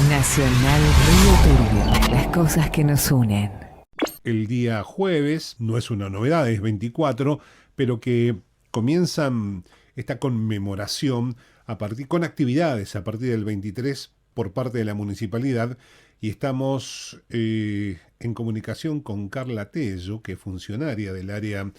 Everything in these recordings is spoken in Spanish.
Nacional Río Turbio, las cosas que nos unen. El día jueves, no es una novedad, es 24, pero que comienzan esta conmemoración con actividades a partir del 23 por parte de la municipalidad y estamos en comunicación con Carla Tello, que es funcionaria del área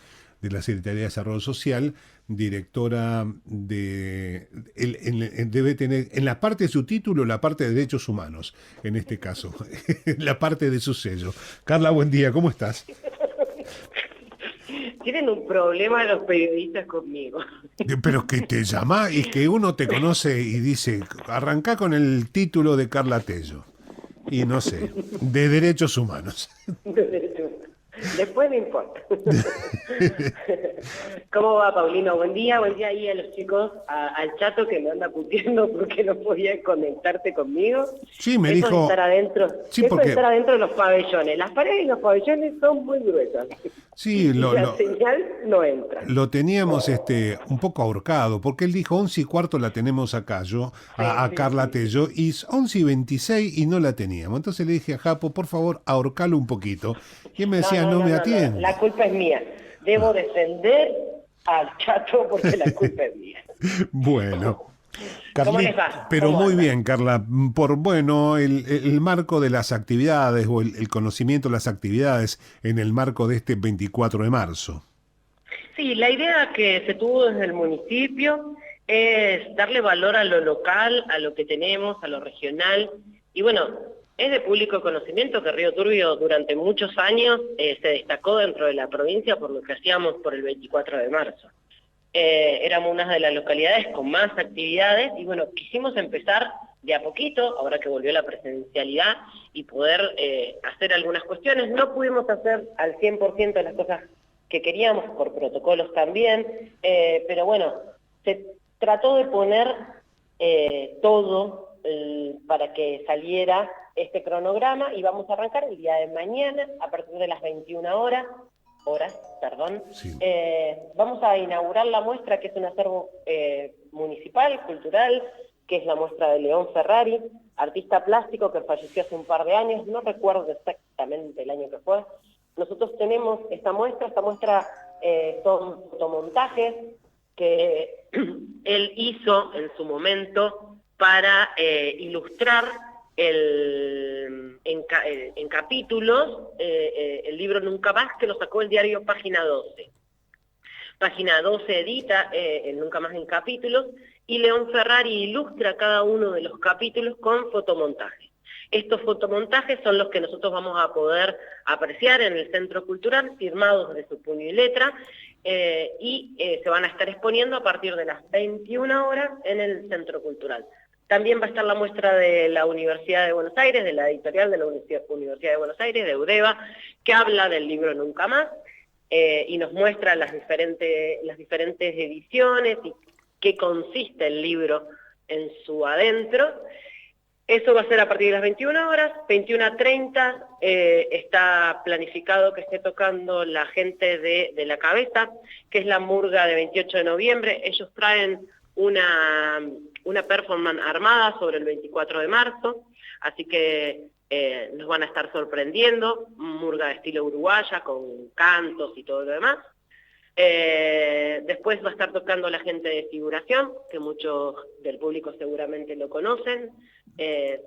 de la Secretaría de Desarrollo Social, directora de... debe tener en la parte de su título la parte de Derechos Humanos, en este caso, la parte de su sello. Carla, buen día, ¿cómo estás? Tienen un problema los periodistas conmigo. Pero que te llama y que uno te conoce y dice, arrancá con el título de Carla Tello. Y no sé, de Derechos Humanos. Después me importa. ¿Cómo va, Paulino? Buen día ahí a los chicos, al chato que me anda puteando porque no podía conectarte conmigo. Sí, me Eso de dijo... estar adentro, Sí, eso de porque... estar adentro de los pabellones. Las paredes y los pabellones son muy gruesas. Sí, Y la señal no entra. lo teníamos un poco ahorcado, porque él dijo 11:15 la tenemos acá, yo, a Carla Sí. Tello, y 11:26 y no la teníamos. Entonces le dije a Japo, por favor, ahorcalo un poquito. Y él me decía, no me No. La atiende. culpa es mía. Debo defender al chato porque la culpa es mía. Bueno. ¿Cómo les Carlit, va? pero ¿Cómo muy andan? bien, Carla, por bueno, el marco de las actividades o el conocimiento de las actividades en el marco de este 24 de marzo. Sí, la idea que se tuvo desde el municipio es darle valor a lo local, a lo que tenemos, a lo regional. Y bueno, es de público conocimiento que Río Turbio durante muchos años se destacó dentro de la provincia por lo que hacíamos por el 24 de marzo. Éramos una de las localidades con más actividades y bueno, quisimos empezar de a poquito, ahora que volvió la presencialidad, y poder hacer algunas cuestiones. No pudimos hacer al 100% de las cosas que queríamos, por protocolos también, pero bueno, se trató de poner todo para que saliera este cronograma y vamos a arrancar el día de mañana a partir de las 21 horas, Sí. vamos a inaugurar la muestra, que es un acervo municipal, cultural, que es la muestra de León Ferrari, artista plástico que falleció hace un par de años, no recuerdo exactamente el año que fue. Nosotros tenemos esta muestra son fotomontajes que él hizo en su momento para ilustrar en capítulos el libro Nunca Más, que lo sacó el diario Página 12. Página 12 edita el Nunca Más en capítulos, y León Ferrari ilustra cada uno de los capítulos con fotomontajes. Estos fotomontajes son los que nosotros vamos a poder apreciar en el Centro Cultural, firmados de su puño y letra, y se van a estar exponiendo a partir de las 21 horas en el Centro Cultural. También va a estar la muestra de la Universidad de Buenos Aires, de la editorial de la Universidad de Buenos Aires, de Udeva, que habla del libro Nunca Más, y nos muestra las diferentes ediciones y qué consiste el libro en su adentro. Eso va a ser a partir de las 21 horas, 21:30 está planificado que esté tocando la gente de La Cabeza, que es la murga de 28 de noviembre. Ellos traen una performance armada sobre el 24 de marzo, así que nos van a estar sorprendiendo, murga de estilo uruguaya, con cantos y todo lo demás. Después va a estar tocando la gente de figuración, que muchos del público seguramente lo conocen.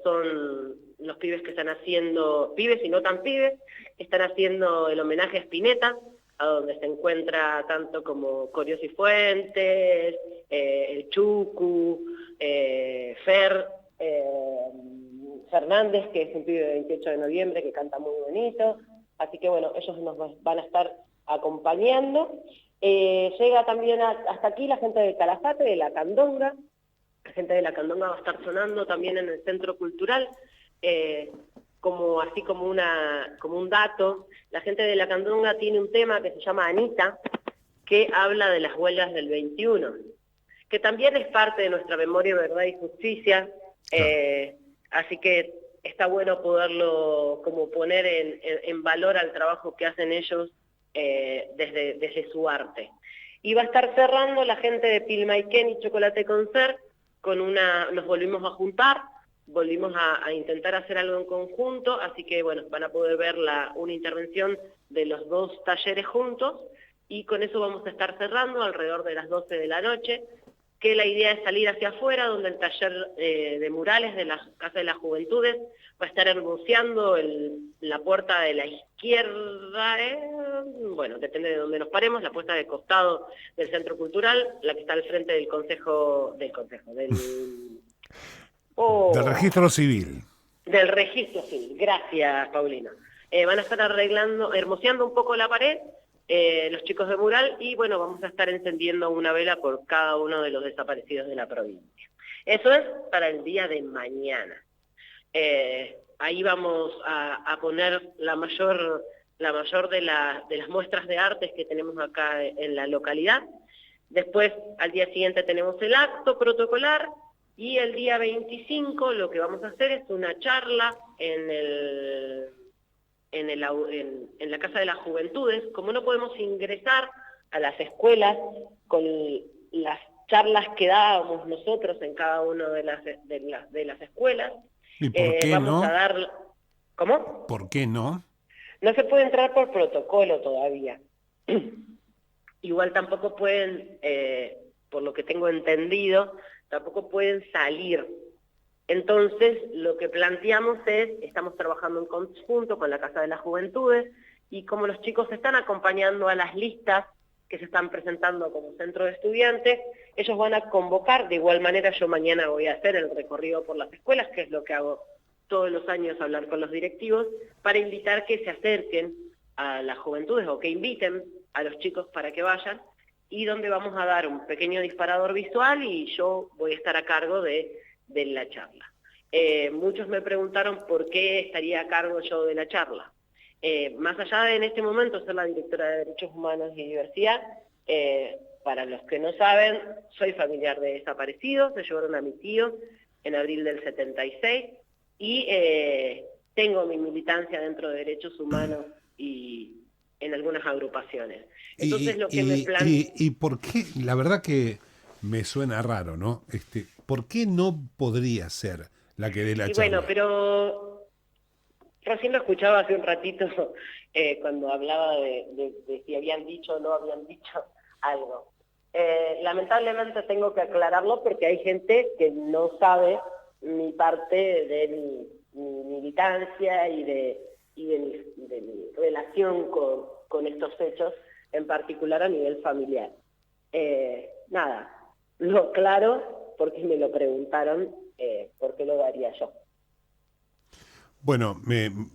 Son los pibes que están haciendo, pibes y no tan pibes, están haciendo el homenaje a Spinetta, a donde se encuentra tanto como Corio Cifuentes, el Chucu, Fer Fernández, que es un pibe de 28 de noviembre que canta muy bonito. Así que bueno, ellos nos van a estar acompañando. Llega también hasta aquí la gente de Calafate, de La Candonga. La gente de La Candonga va a estar sonando también en el Centro Cultural, como un dato. La gente de La Candonga tiene un tema que se llama Anita, que habla de las huelgas del 21, que también es parte de nuestra memoria, verdad y justicia. Así que está bueno poderlo como poner en valor al trabajo que hacen ellos desde su arte. Y va a estar cerrando la gente de Pilmaiquén y Chocolate Concert, nos volvimos a juntar volvimos a intentar hacer algo en conjunto, así que bueno, van a poder ver una intervención de los 2 talleres juntos, y con eso vamos a estar cerrando alrededor de las 12 de la noche, que la idea es salir hacia afuera, donde el taller de murales de la Casa de las Juventudes va a estar hermoseando la puerta de la izquierda, bueno, depende de donde nos paremos, la puerta de costado del Centro Cultural, la que está al frente del Del registro civil. del registro civil. Gracias, Paulina. Van a estar hermoseando un poco la pared, los chicos de mural, y bueno, vamos a estar encendiendo una vela por cada uno de los desaparecidos de la provincia. Eso es para el día de mañana. Ahí vamos a poner la mayor de las muestras de artes que tenemos acá en la localidad. Después, al día siguiente tenemos el acto protocolar, y el día 25 lo que vamos a hacer es una charla en la Casa de las Juventudes. Como no podemos ingresar a las escuelas con las charlas que dábamos nosotros en cada una de las escuelas, ¿Y por qué vamos no? a dar... ¿Cómo? ¿Por qué no? No se puede entrar por protocolo todavía. Igual tampoco pueden, por lo que tengo entendido, tampoco pueden salir. Entonces, lo que planteamos estamos trabajando en conjunto con la Casa de las Juventudes, y como los chicos están acompañando a las listas que se están presentando como centro de estudiantes, ellos van a convocar. De igual manera, yo mañana voy a hacer el recorrido por las escuelas, que es lo que hago todos los años, hablar con los directivos, para invitar que se acerquen a las juventudes, o que inviten a los chicos para que vayan, y donde vamos a dar un pequeño disparador visual, y yo voy a estar a cargo de la charla. Muchos me preguntaron por qué estaría a cargo yo de la charla. Más allá de en este momento ser la directora de Derechos Humanos y Diversidad, para los que no saben, soy familiar de desaparecidos. Se llevaron a mi tío en abril del 76, y tengo mi militancia dentro de Derechos Humanos y en algunas agrupaciones. Entonces lo que me plantea... ¿Y por qué? La verdad que me suena raro, ¿no? ¿Por qué no podría ser la que dé la charla? Bueno, pero recién lo escuchaba hace un ratito cuando hablaba de si habían dicho o no habían dicho algo. Lamentablemente tengo que aclararlo, porque hay gente que no sabe mi parte de mi militancia y de mi relación con estos hechos, en particular a nivel familiar. Nada, lo aclaro porque me lo preguntaron, ¿por qué lo daría yo? Bueno,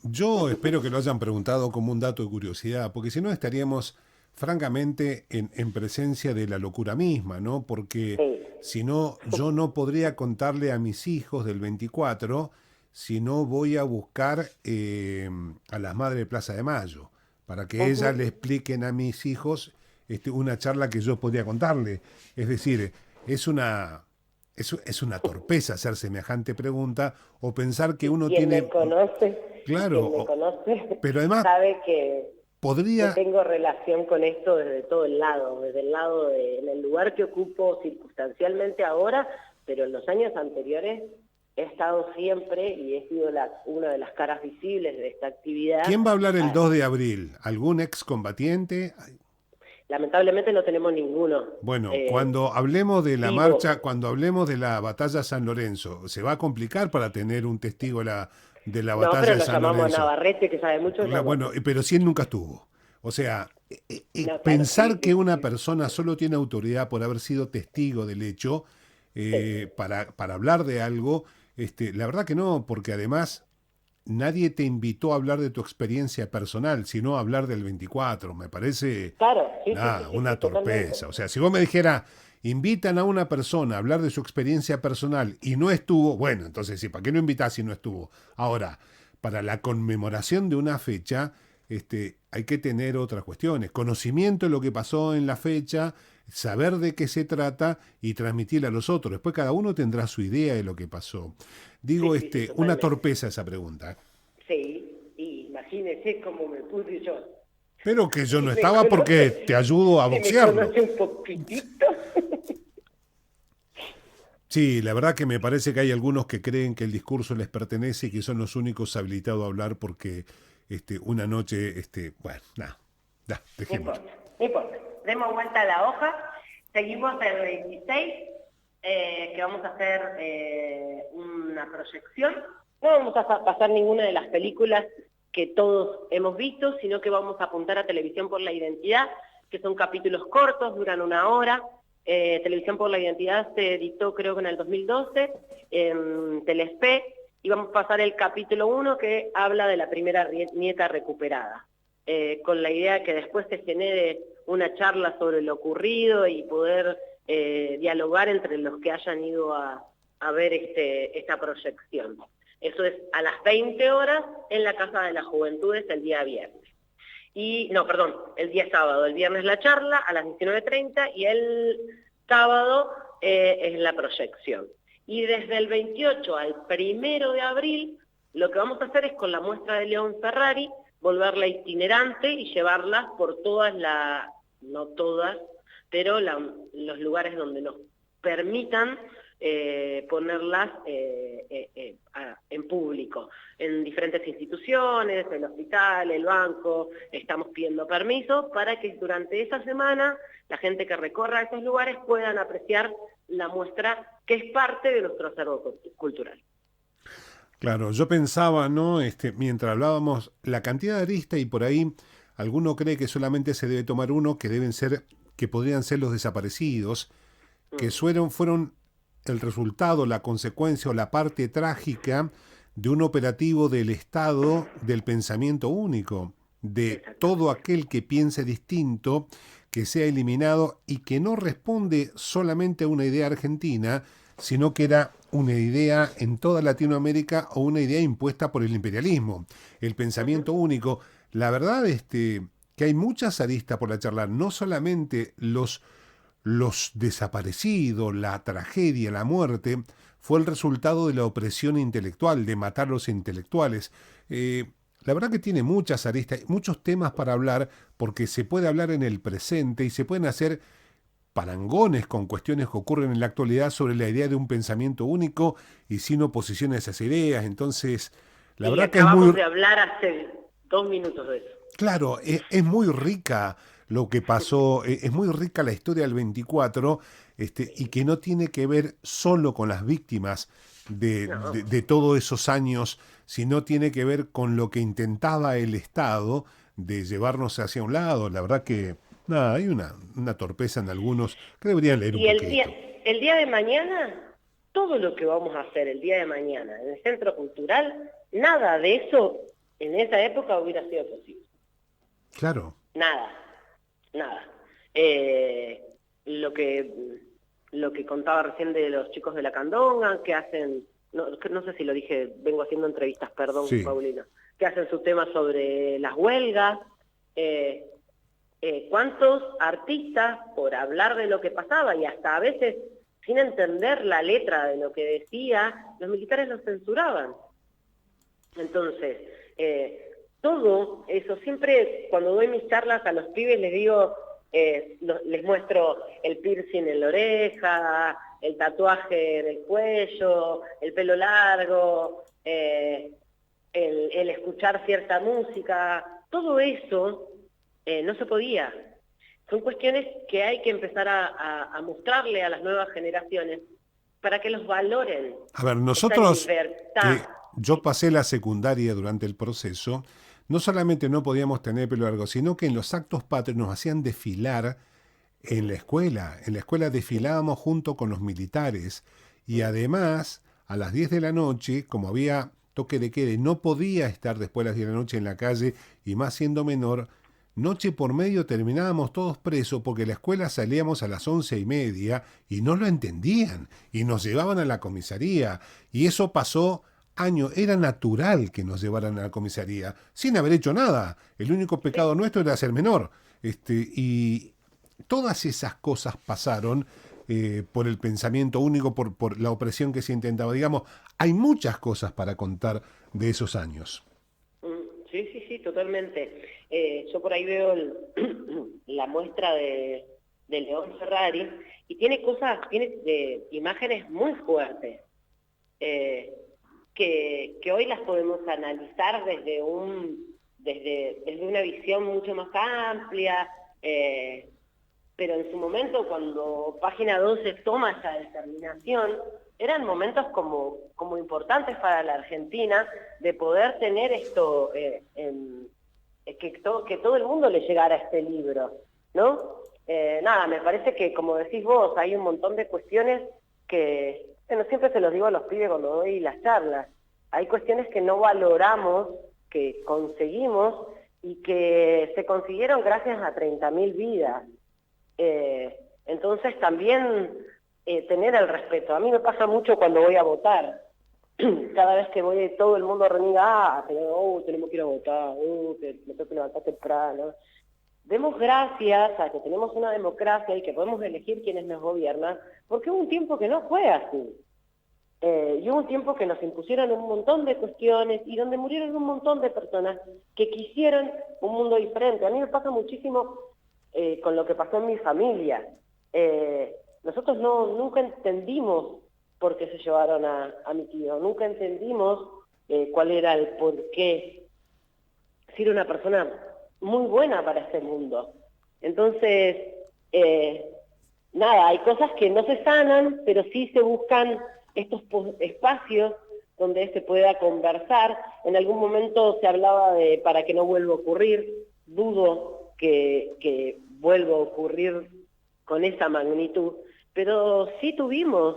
yo espero que lo hayan preguntado como un dato de curiosidad, porque si no estaríamos francamente en presencia de la locura misma, ¿no? Porque si no, yo no podría contarle a mis hijos del 24 si no voy a buscar a las madres de Plaza de Mayo, para que ellas le expliquen a mis hijos una charla que yo podría contarle. Es decir, es una torpeza hacer semejante pregunta, o pensar que uno Quien tiene... me conoce, Claro, quien me conoce, pero además sabe que podría... tengo relación con esto desde todo el lado, en el lugar que ocupo circunstancialmente ahora, pero en los años anteriores he estado siempre y he sido una de las caras visibles de esta actividad. ¿Quién va a hablar el 2 de abril? ¿Algún excombatiente? Lamentablemente no tenemos ninguno. Bueno, cuando hablemos de la vivo. marcha, cuando hablemos de la batalla San Lorenzo, ¿se va a complicar para tener un testigo de la No, batalla pero de lo San llamamos Lorenzo? a Navarrete, que sabe mucho. Bueno, pero si él nunca estuvo. O sea, No, claro, pensar sí, que una persona solo tiene autoridad por haber sido testigo del hecho para hablar de algo, la verdad que no, porque además nadie te invitó a hablar de tu experiencia personal, sino a hablar del 24. Me parece Claro, sí, una torpeza. totalmente. O sea, si vos me dijeras, invitan a una persona a hablar de su experiencia personal y no estuvo, bueno, entonces sí, ¿para qué no invitás si no estuvo? Ahora, para la conmemoración de una fecha, hay que tener otras cuestiones, conocimiento de lo que pasó en la fecha, saber de qué se trata y transmitirla a los otros. Después cada uno tendrá su idea de lo que pasó. Digo, Sí, una totalmente. torpeza esa pregunta. Sí, y imagínese cómo me puse yo. Pero que yo no Me estaba porque conoce- te ayudo a me boxearlo. conoce un poquitito. Sí, la verdad que me parece que hay algunos que creen que el discurso les pertenece y que son los únicos habilitados a hablar porque una noche, bueno, nada, No dejémoslo. importa, no importa. Demos vuelta a la hoja. Seguimos el 26, que vamos a hacer una proyección. No vamos a pasar ninguna de las películas que todos hemos visto, sino que vamos a apuntar a Televisión por la Identidad, que son capítulos cortos, duran 1 hora. Televisión por la Identidad se editó creo que en el 2012 en Telespe, y vamos a pasar el capítulo 1 que habla de la primera nieta recuperada, con la idea de que después se genere una charla sobre lo ocurrido y poder dialogar entre los que hayan ido a ver esta proyección. Eso es a las 20 horas en la Casa de las Juventudes el día viernes. El día sábado. El viernes la charla a las 19:30 y el sábado es la proyección. Y desde el 28 al 1 de abril, lo que vamos a hacer es con la muestra de León Ferrari, volverla itinerante y llevarla por todas no todas, pero los lugares donde nos permitan ponerlas en público, en diferentes instituciones, el hospital, el banco. Estamos pidiendo permiso para que durante esa semana la gente que recorra esos lugares puedan apreciar la muestra que es parte de nuestro acervo cultural. Claro, yo pensaba, ¿no? Mientras hablábamos, la cantidad de aristas y por ahí alguno cree que solamente se debe tomar uno, que podrían ser los desaparecidos, que fueron el resultado, la consecuencia o la parte trágica de un operativo del Estado del pensamiento único, de todo aquel que piense distinto, que sea eliminado y que no responde solamente a una idea argentina, sino que era una idea en toda Latinoamérica o una idea impuesta por el imperialismo, el pensamiento único. La verdad que hay muchas aristas por la charla, no solamente los desaparecidos, la tragedia, la muerte, fue el resultado de la opresión intelectual, de matar a los intelectuales. La verdad que tiene muchas aristas, muchos temas para hablar, porque se puede hablar en el presente y se pueden hacer parangones con cuestiones que ocurren en la actualidad sobre la idea de un pensamiento único y sin oposición a esas ideas. Entonces, la Y verdad que es acabamos muy... de hablar hace 2 minutos de eso. Claro, es muy rica lo que pasó, es muy rica la historia del 24, y que no tiene que ver solo con las víctimas No. de todos esos años, sino tiene que ver con lo que intentaba el Estado de llevarnos hacia un lado. La verdad que, nada, hay una torpeza en algunos que deberían leer un Y poquito. el día de mañana, todo lo que vamos a hacer el día de mañana en el Centro Cultural, nada de eso en esa época hubiera sido posible. Claro. Nada. Lo que contaba recién de los chicos de la Candonga, que hacen, no sé si lo dije, vengo haciendo entrevistas, perdón, Sí. Paulina, que hacen sus temas sobre las huelgas. ¿Cuántos artistas, por hablar de lo que pasaba y hasta a veces sin entender la letra de lo que decía, los militares los censuraban? Entonces, todo eso, siempre cuando doy mis charlas a los pibes les digo, les muestro el piercing en la oreja, el tatuaje en el cuello, el pelo largo, el escuchar cierta música, todo eso no se podía. Son cuestiones que hay que empezar a mostrarle a las nuevas generaciones para que los valoren. A ver, nosotros, Esa libertad. yo pasé la secundaria durante el proceso, no solamente no podíamos tener pelo largo, sino que en los actos patrios nos hacían desfilar en la escuela. En la escuela desfilábamos junto con los militares y además a las 10 de la noche, como había toque de queda, y no podía estar después de las 10 de la noche en la calle y más siendo menor, noche por medio terminábamos todos presos porque la escuela salíamos a las 11:30 y no lo entendían y nos llevaban a la comisaría y eso pasó años. Era natural que nos llevaran a la comisaría sin haber hecho nada. El único pecado nuestro era ser menor. Y todas esas cosas pasaron por el pensamiento único, por la opresión que se intentaba. Digamos, hay muchas cosas para contar de esos años. Sí, totalmente. Yo por ahí veo la muestra de de León Ferrari, y tiene imágenes muy fuertes, que hoy las podemos analizar desde una visión mucho más amplia, pero en su momento, cuando Página 12 toma esa determinación, eran momentos como importantes para la Argentina de poder tener esto, que todo el mundo le llegara a este libro, ¿no? Nada, me parece que, como decís vos, hay un montón de cuestiones que, bueno, siempre se los digo a los pibes cuando doy las charlas, hay cuestiones que no valoramos, que conseguimos y que se consiguieron gracias a 30.000 vidas. Entonces también tener el respeto. A mí me pasa mucho cuando voy a votar. Cada vez que voy, todo el mundo reniega, tenemos que ir a votar, me tengo que levantar temprano. Demos gracias a que tenemos una democracia y que podemos elegir quienes nos gobiernan, porque hubo un tiempo que no fue así. Y hubo un tiempo que nos impusieron un montón de cuestiones y donde murieron un montón de personas que quisieron un mundo diferente. A mí me pasa muchísimo con lo que pasó en mi familia. Nosotros nunca entendimos por qué se llevaron a mi tío, nunca entendimos cuál era el porqué. Si era una persona muy buena para este mundo. Entonces, nada, hay cosas que no se sanan, pero sí se buscan estos espacios donde se pueda conversar. En algún momento se hablaba de para que no vuelva a ocurrir, dudo que vuelva a ocurrir con esa magnitud, pero sí tuvimos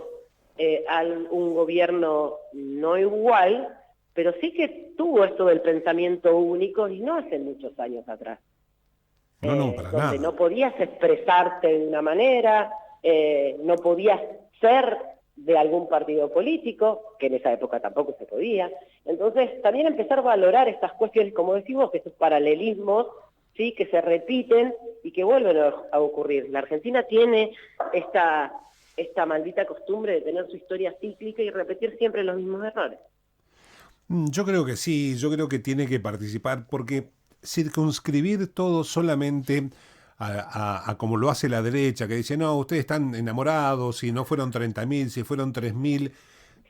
un gobierno no igual, pero sí que tuvo esto del pensamiento único y no hace muchos años atrás. No, para donde nada. no podías expresarte de una manera, no podías ser de algún partido político, que en esa época tampoco se podía. Entonces, también empezar a valorar estas cuestiones, como decimos, que estos paralelismos, ¿sí?, que se repiten y que vuelven a ocurrir. La Argentina tiene esta maldita costumbre de tener su historia cíclica y repetir siempre los mismos errores. Yo creo que sí, yo creo que tiene que participar porque circunscribir todo solamente a como lo hace la derecha, que dice, no, ustedes están enamorados, y no fueron 30.000, si fueron 3.000,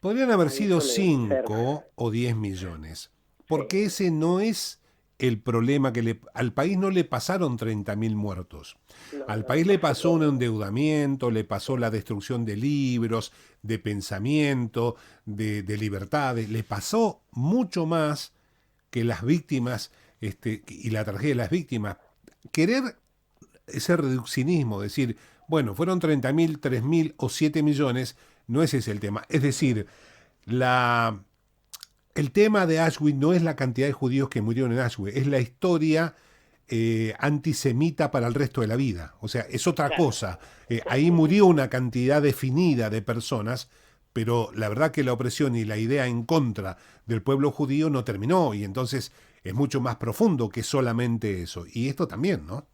podrían haber Ay, sido eso le enferma. 5 o 10 millones, Sí, porque ese no es el problema al país no le pasaron 30.000 muertos. Al no, país le pasó pasó un todo. endeudamiento, le pasó la destrucción de libros, de pensamiento, de libertades, le pasó mucho más que las víctimas, y la tragedia de las víctimas. Querer ese reduccionismo, decir, bueno, fueron 30.000, 3.000 o 7 millones, no ese es el tema. Es decir, la, el tema de Auschwitz no es la cantidad de judíos que murieron en Auschwitz, es la historia antisemita para el resto de la vida. O sea, es otra Claro. cosa. Ahí murió una cantidad definida de personas, pero la verdad que la opresión y la idea en contra del pueblo judío no terminó, y entonces es mucho más profundo que solamente eso. Y esto también, ¿no?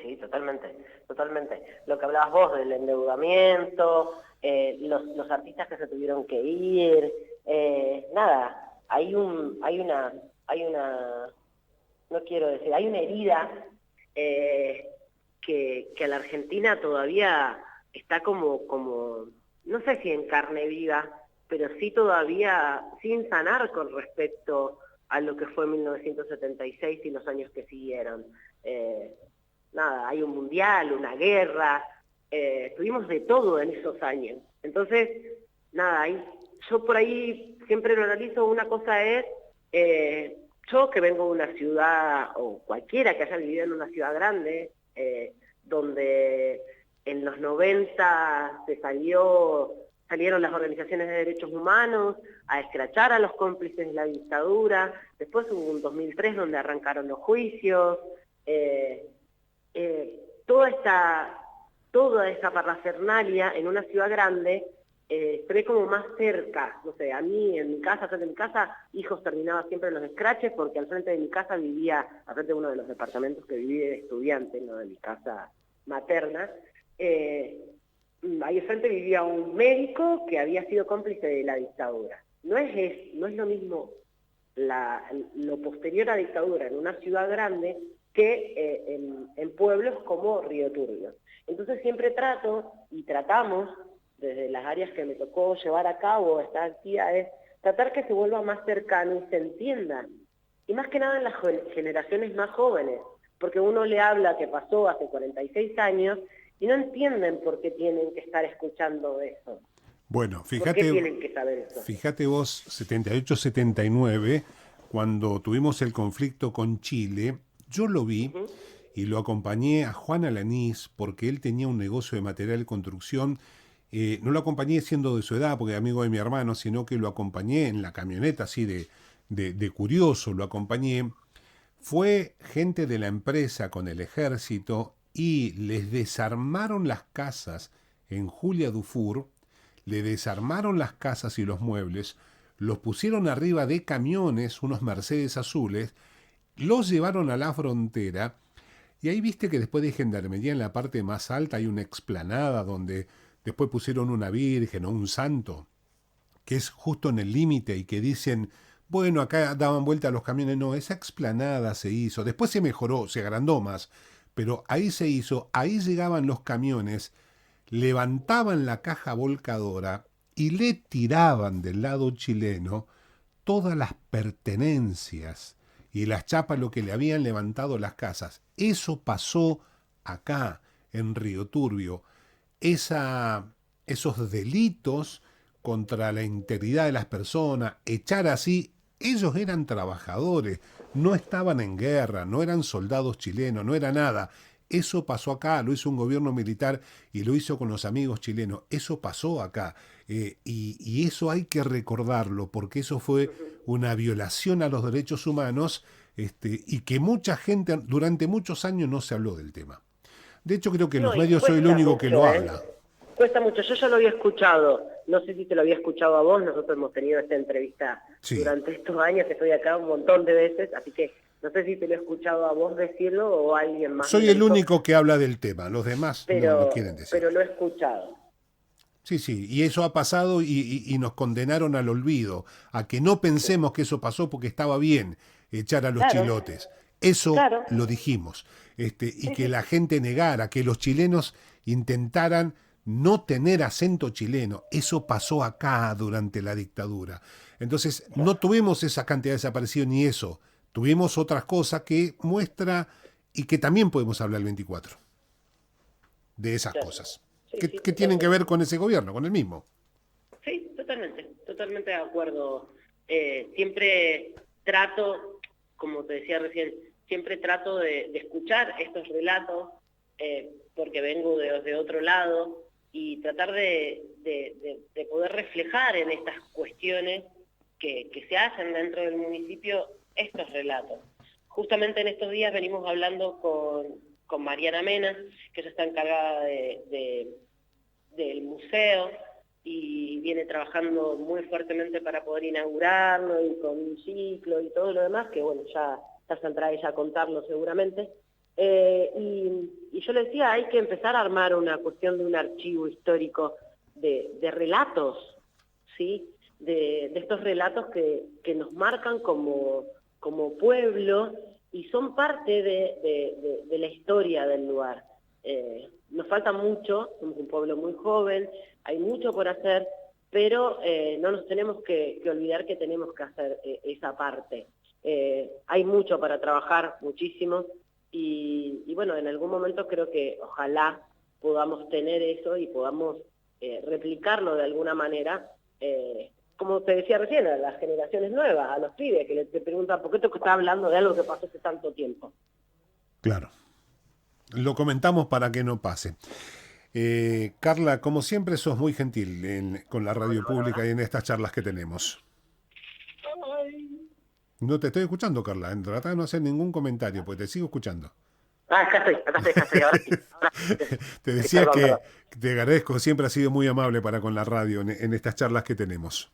Sí, totalmente, totalmente. Lo que hablabas vos del endeudamiento, los artistas que se tuvieron que ir, nada, no quiero decir, hay una herida que a la Argentina todavía está como, no sé si en carne viva, pero sí todavía sin sanar con respecto a lo que fue 1976 y los años que siguieron. Nada, hay un mundial, una guerra, tuvimos de todo en esos años. Entonces, nada, yo por ahí siempre lo analizo. Una cosa es, yo que vengo de una ciudad, o cualquiera que haya vivido en una ciudad grande, donde en los 90 salieron las organizaciones de derechos humanos a escrachar a los cómplices de la dictadura, después hubo un 2003 donde arrancaron los juicios, toda esa parafernalia en una ciudad grande se ve como más cerca. No sé, a mí en mi casa, frente a mi casa, hijos terminaba siempre en los scratches porque al frente de mi casa vivía, al frente de uno de los departamentos que viví de estudiante, no de mi casa materna, ahí al frente vivía un médico que había sido cómplice de la dictadura. No es lo mismo lo posterior a la dictadura en una ciudad grande que en pueblos como Río Turbio. Entonces siempre trato y tratamos, desde las áreas que me tocó llevar a cabo estas actividades, tratar que se vuelva más cercano y se entienda. Y más que nada en las generaciones más jóvenes, porque uno le habla que pasó hace 46 años y no entienden por qué tienen que estar escuchando eso. Bueno, ¿Por qué tienen que saber eso? fíjate vos, 78-79, cuando tuvimos el conflicto con Chile, yo lo vi y lo acompañé a Juan Alanís porque él tenía un negocio de material de construcción. No lo acompañé siendo de su edad, porque es amigo de mi hermano, sino que lo acompañé en la camioneta, así de curioso, lo acompañé. Fue gente de la empresa con el ejército y les desarmaron las casas en Julia Dufour, le desarmaron las casas y los muebles, los pusieron arriba de camiones, unos Mercedes azules, los llevaron a la frontera y ahí viste que después de Gendarmería en la parte más alta hay una explanada donde después pusieron una virgen o un santo, que es justo en el límite y que dicen, bueno, acá daban vuelta los camiones. No, esa explanada se hizo, después se mejoró, se agrandó más, pero ahí se hizo, ahí llegaban los camiones, levantaban la caja volcadora y le tiraban del lado chileno todas las pertenencias y las chapas, lo que le habían levantado las casas. Eso pasó acá, en Río Turbio. Esos delitos contra la integridad de las personas, echar así, ellos eran trabajadores, no estaban en guerra, no eran soldados chilenos, no era nada. Eso pasó acá, lo hizo un gobierno militar y lo hizo con los amigos chilenos. Eso pasó acá. Y eso hay que recordarlo, porque eso fue una violación a los derechos humanos, y que mucha gente durante muchos años no se habló del tema. De hecho, creo que en No, los y medios soy el cuesta único mucho, que lo habla. Cuesta mucho, yo ya lo había escuchado, no sé si te lo había escuchado a vos, nosotros hemos tenido esta entrevista Sí. durante estos años, que estoy acá un montón de veces, así que no sé si te lo he escuchado a vos decirlo o a alguien más. Soy el único que habla del tema, los demás no quieren decir. Pero lo he escuchado. Sí, sí, y eso ha pasado y nos condenaron al olvido, a que no pensemos que eso pasó porque estaba bien echar a los Claro. chilotes. Eso Claro. lo dijimos. Y Sí, que sí. la gente negara, que los chilenos intentaran no tener acento chileno. Eso pasó acá durante la dictadura. Entonces, no tuvimos esa cantidad de desaparecidos ni eso. Tuvimos otras cosas que muestra y que también podemos hablar el 24 de esas Claro. cosas. Sí, que sí, que tienen que totalmente. ver con ese gobierno, con el mismo. Sí, totalmente de acuerdo. Siempre trato, como te decía recién, siempre trato de escuchar estos relatos, porque vengo de otro lado, y tratar de poder reflejar en estas cuestiones que se hacen dentro del municipio estos relatos. Justamente en estos días venimos hablando con Mariana Mena, que ella está encargada del museo, y viene trabajando muy fuertemente para poder inaugurarlo y con un ciclo y todo lo demás, que bueno, ya saldrá ella a contarlo seguramente. Y yo le decía, hay que empezar a armar una cuestión de un archivo histórico de relatos, ¿sí? De estos relatos que nos marcan como pueblo y son parte de la historia del lugar. Nos falta mucho, somos un pueblo muy joven, hay mucho por hacer, pero no nos tenemos que olvidar que tenemos que hacer esa parte. Hay mucho para trabajar, muchísimo, y bueno, en algún momento creo que ojalá podamos tener eso y podamos replicarlo de alguna manera, como te decía recién, a las generaciones nuevas, a los pibes que te preguntan ¿por qué te estás hablando de algo que pasó hace tanto tiempo? Claro. Lo comentamos para que no pase. Carla, como siempre, sos muy gentil con la radio pública y en estas charlas que tenemos. No te estoy escuchando, Carla. Trata de no hacer ningún comentario, pues te sigo escuchando. Acá estoy, ahora sí. Te decía Perdón, que perdón. te agradezco, siempre has sido muy amable para con la radio en estas charlas que tenemos.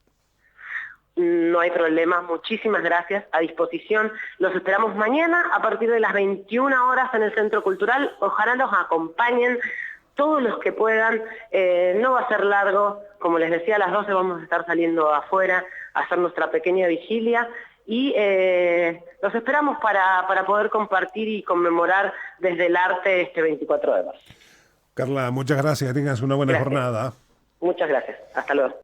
No hay problema, muchísimas gracias, a disposición. Los esperamos mañana a partir de las 21 horas en el Centro Cultural. Ojalá los acompañen todos los que puedan. No va a ser largo, como les decía, a las 12 vamos a estar saliendo afuera a hacer nuestra pequeña vigilia y los esperamos para poder compartir y conmemorar desde el arte este 24 de marzo. Carla, muchas gracias, que tengas una buena Gracias. jornada. Muchas gracias. Hasta luego.